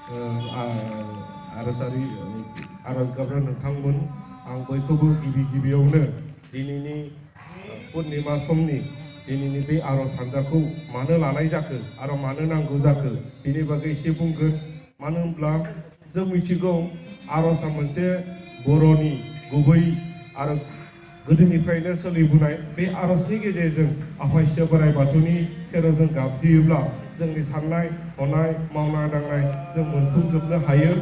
आर'जारि आर'ज गाबग्रा नोंथांमोन आं बयखौबो गिबियावनो दिनैनि पुर्निमा समनि दिनैनि बे आर'ज हान्जाखौ मानो लानाय जाखो आरो मानो नांगौ जाखो बेनि बागै एसे बुंगोन। मानो होनब्ला जों मिथिगौ आर'जआ मोनसे बर'नि गुबै आरो गोदोनिफ्रायनो सोलिबोनाय बे आर'जनि गेजेरजों आफा इसोर बोराइ बाथौनि सेराव जों गाबज्रियोब्ला जोंनि साननाय हनाय मावनाय दांनाय जों मोनफुंजोबनो हायो।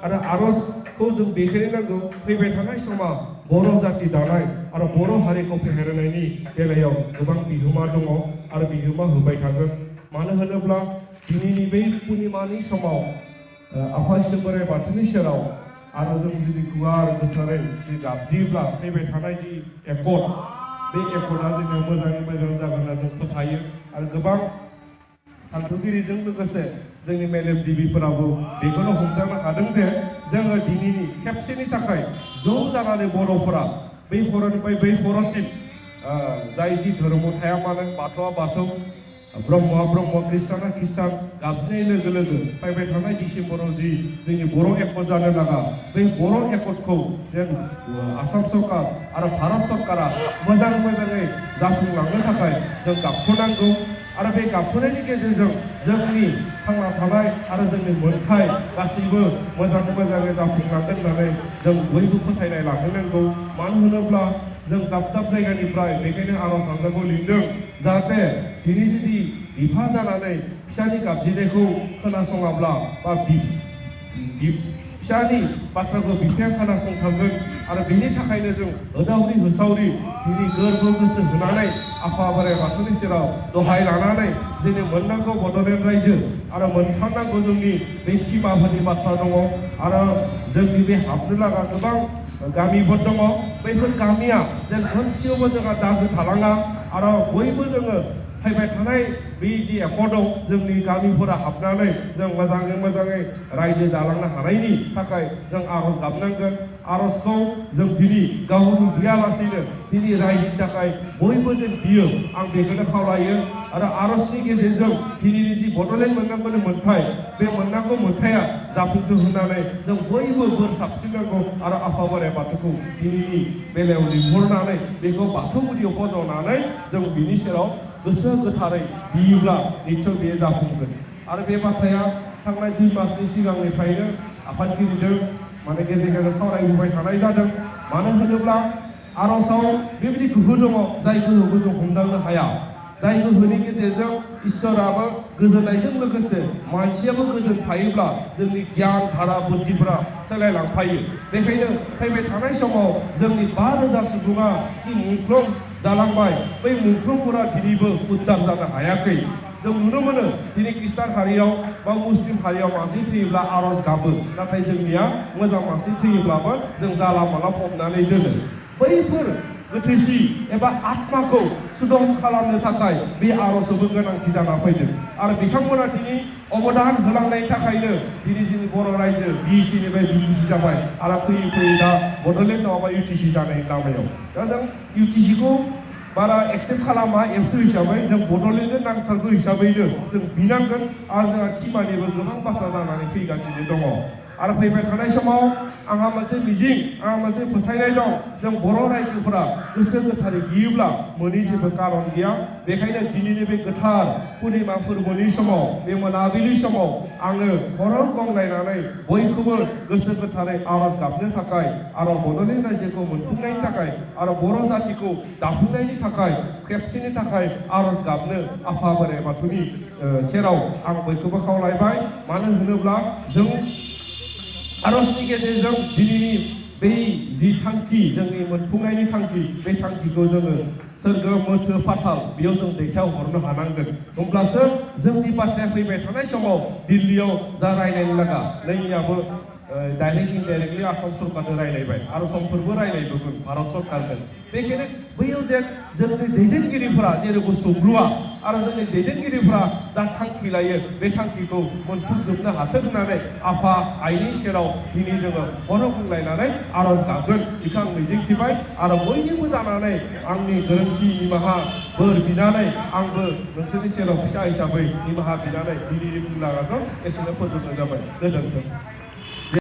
आरो आर'जखौ जों बेखायनो नांगौ फैबाय थानाय समा बर' जाति दानाय आरो बर' हारिखौ फेहेरनायनि बेलायाव गोबां बिहोमा दङ आरो बिहोमा होबाय थागोन। मानो होनोब्ला दिनैनि बै पुर्निमानि समाव आफा इसोर बोराइ बाथौनि सेराव आरो जों जुदि गुवार गोथारै गाबज्रियोब्ला फैबाय थानाय जि एकर्ड बे एकर्डआ जोङो मोजाङै मोजां जागोन होनना जों फोथायो। आरो गोबां सान्थौगिरिजों लोगोसे जोंनि मेलेमजिबिफोराबो बेखौनो हमदांनो हादों जे जोङो दिनैनि खेबसेनि थाखाय ज' जानानै बर'फोरा बै खर'निफ्राय बै खर'सिम जाय जि धोरोमाव थाया मानो बाथौआ बाथौ ब्रह्मआ ब्रह्म ख्रिस्टाना ख्रिस्टान गाबज्रिनाय लोगो लोगो फैबाय थानाय डिसेम्बराव जि जोंनि बर' एकर्ड जानो लागा बै बर' एकर्डखौ जेन आसाम सरकार आरो भारत सरकारा मोजाङै जाफुंलांनो थाखाय जों गाबख'नांगौ। आरो बे गाबख'नायनि गेजेरजों जोंनि थांना थानाय आरो जोंनि मोनथाय गासैबो मोजाङै जाफुंलांगोन होननानै जों बयबो फोथायनाय लाखिनांगौ। मानो होनोब्ला जों दाब जायगानिफ्राय बेखायनो आर'ज हान्जाखौ लिंदों जाहाथे दिनै जुदि बिफा जानानै फिसानि गाबज्रिनायखौ खोनासङाब्ला बा फिसानि बाथ्राखौ बिफाया खोनासंथारगोन। आरो बेनि थाखायनो जों होदावरि होसावरि दिनै गोरबो गोसो होनानै आफा बोराइ बाथौनि सेराव दहाय लानानै जोंनि मोननांगौ बड'लेण्ड रायजो आरो मोनथारनांगौ जोंनि बे सिमाफोरनि बाथ्रा दङ आरो जोंनि बे हाबनो लागा गोबां गामिफोर दङ। बैफोर गामिया जेन मोनसेयावबो जोंहा दागो थालाङा आरो बयबो जोङो फैबाय थानाय बे जि एकर्डआव जोंनि गामिफोरा हाबनानै जों मोजाङै रायजो जालांनो हानायनि थाखाय जों आर'ज गाबनांगोन। आर'जखौ जों दिनै गावनि बियालासेनो दिनै रायजोनि थाखाय बयबो जों बियो आं बेखौनो खावलायो। आरो आर'जनि गेजेरजों दिनैनि जि बड'लेण्ड मोननांगौ मोन्थाय बे मोननांगौ मोन्थाया जाफुंथों होननानै जों बयबो बोर साबस्रिनांगौ आरो आफा बोराइ बाथौखौ दिनैनि बेलायाव लिंहरनानै बेखौ बाथौ गुदियाव फज'नानै जों बिनि सेराव गोसो गोथारै बियोब्ला निस्सय बेयो जाफुंगोन। आरो बे बाथ्राया थांनाय 2 मासनि सिगांनिफ्रायनो आफादगिरिजों माने गेजेर सावरायबोबाय थानाय जादों। मानो होनोब्ला आर'जआव बेबायदि गोहो दङ जाय गोहोखौ जों हमदांनो हाया। जाय गोहोनि गेजेरजों इसोराबो गोजोननायजों लोगोसे मानसियाबो गोजोन थायोब्ला जोंनि गियान धारा बुद्धिफोरा सोलायलांफायो। बेखायनो फैबाय थानाय समाव जोंनि 5,000 सुबुङा जि मुंख्लं जालांबाय बै मुंख्लंफोरा दिनैबो उद्धार जानो हायाखै। जों नुनो मोनो दिनै खृष्टान हारियाव बा मुस्लिम हारियाव मानसि थैयोब्ला आर'ज गाबो, नाथाय जोंनिया मोजां मानसि थैयोब्लाबो जों जाला माला फबनानै दोनो। बैफोर गोथैसि एबा आत्माखौ सुदम खालामनो थाखाय बे आर'जआबो गोनांथि जाना फैदों। आरो बिथांमोना दिनै अबदान होलांनायनि थाखायनो दिनै जोंनि बर' रायजो BC निफ्राय BTC जाबाय आरो फैयै दा बड'लेण्ड नङाबा UTC जानाय लामायाव। दा जों UTCखौ बारा एक्सेप्ट खालामा एबसु हिसाबै जों बड'लेण्डनो नांथारगौ हिसाबैनो जों बिनांगोन। आरो जोंहा किमानिबो गोबां बाथ्रा जानानै फैगासिनो दङ। आरो फैबाय थानाय समाव आंहा मोनसे मिजिं आंहा मोनसे फोथायनाय दं जों बर' रायजोफोरा गोसो गोथारै बियोब्ला मोनि जेबो कारन गैया। बेखायनो दिनैनि बे गोथार पुर्निमा फोरबोनि समाव बे मोनाबिलि समाव आङो खर' गंलायनानै बयखौबो गोसो गोथारै आर'ज गाबनो थाखाय आरो बड'लेण्ड रायजोखौ मोनफुंनायनि थाखाय आरो बर' जातिखौ दाफुंनायनि थाखाय खेबसेनि थाखाय आर'ज गाबनो आफा बोराइ बाथौनि सेराव आं बयखौबो खावलायबाय। मानो होनोब्ला जों आर'जनि गेजेरजों दिनैनि बै जि थांखि जोंनि मोनफुंनायनि थांखि बे थांखिखौ जोङो सोरगो मोथो फाथाल बेयाव जों दैथायहरनो हानांगोन। होमब्लासो जोंनि बाथ्राया फैबाय थानाय समाव दिल्लीयाव जा रायलायनो लागा नैनियाबो डाइरेक्ट इनडाइरेक्टलि आसाम सरकारजों रायलायबाय आरो समफोरबो रायलायबोगोन भारत सरकारजों बेखायनो बैयाव जेन जोंनि दैदेनगिरिफोरा जेरैबो सौग्रुवा आरो जोंनि दैदेनगिरिफोरा जा थांखि लायो बे थांखिखौ मोनफुंजोबनो हाथों होननानै आफा आइनि सेराव दिनै जोङो खर' गंग्लायनानै आर'ज गाबगोन बेखौ आं मिजिंथिबाय आरो बयनिबो जानानै आंनि गोरोन्थि निमाहा बोर बिनानै आंबो नोंसोरनि सेराव फिसा हिसाबै निमाहा बिनानै दिनैनि बुंलांनायखौ एसेनो फोजोबनाय जाबाय गोजोन्थों